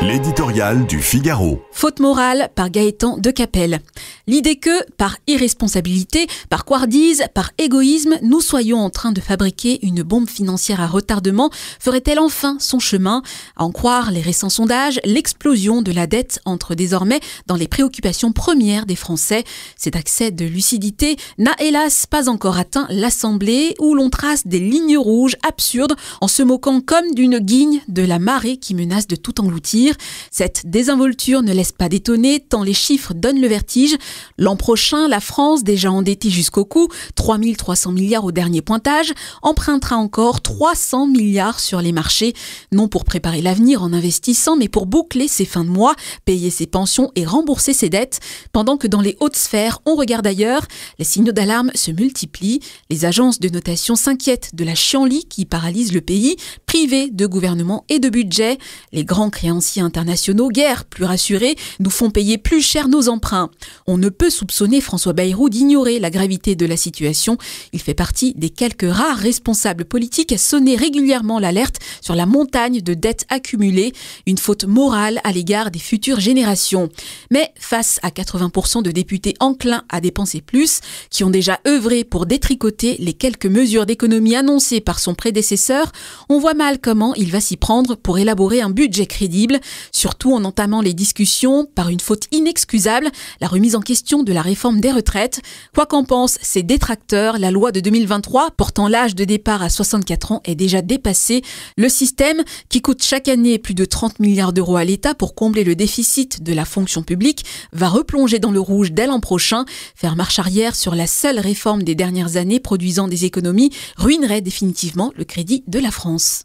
L'éditorial du Figaro. Faute morale par Gaëtan Decapelle. L'idée que, par irresponsabilité, par couardise, par égoïsme, nous soyons en train de fabriquer une bombe financière à retardement ferait-elle enfin son chemin? À en croire les récents sondages, l'explosion de la dette entre désormais dans les préoccupations premières des Français. Cet accès de lucidité n'a hélas pas encore atteint l'Assemblée où l'on trace des lignes rouges absurdes en se moquant comme d'une guigne de la marée qui menace de tout engloutir. Cette désinvolture ne laisse pas d'étonner tant les chiffres donnent le vertige. L'an prochain, la France, déjà endettée jusqu'au cou, 3 300 milliards au dernier pointage, empruntera encore 300 milliards sur les marchés, non pour préparer l'avenir en investissant, mais pour boucler ses fins de mois, payer ses pensions et rembourser ses dettes. Pendant que dans les hautes sphères, on regarde ailleurs, les signaux d'alarme se multiplient. Les agences de notation s'inquiètent de la chienlit qui paralyse le pays, privé de gouvernement et de budget. Les grands créanciers internationaux, guère plus rassurés, nous font payer plus cher nos emprunts. On ne peut soupçonner François Bayrou d'ignorer la gravité de la situation. Il fait partie des quelques rares responsables politiques à sonner régulièrement l'alerte sur la montagne de dettes accumulées, une faute morale à l'égard des futures générations. Mais face à 80% de députés enclins à dépenser plus, qui ont déjà œuvré pour détricoter les quelques mesures d'économie annoncées par son prédécesseur, on voit mal comment il va s'y prendre pour élaborer un budget crédible, surtout en entamant les discussions par une faute inexcusable, la remise en question de la réforme des retraites. Quoi qu'en pensent ses détracteurs, la loi de 2023 portant l'âge de départ à 64 ans est déjà dépassée. Le système, qui coûte chaque année plus de 30 milliards d'euros à l'État pour combler le déficit de la fonction publique, va replonger dans le rouge dès l'an prochain. Faire marche arrière sur la seule réforme des dernières années produisant des économies ruinerait définitivement le crédit de la France.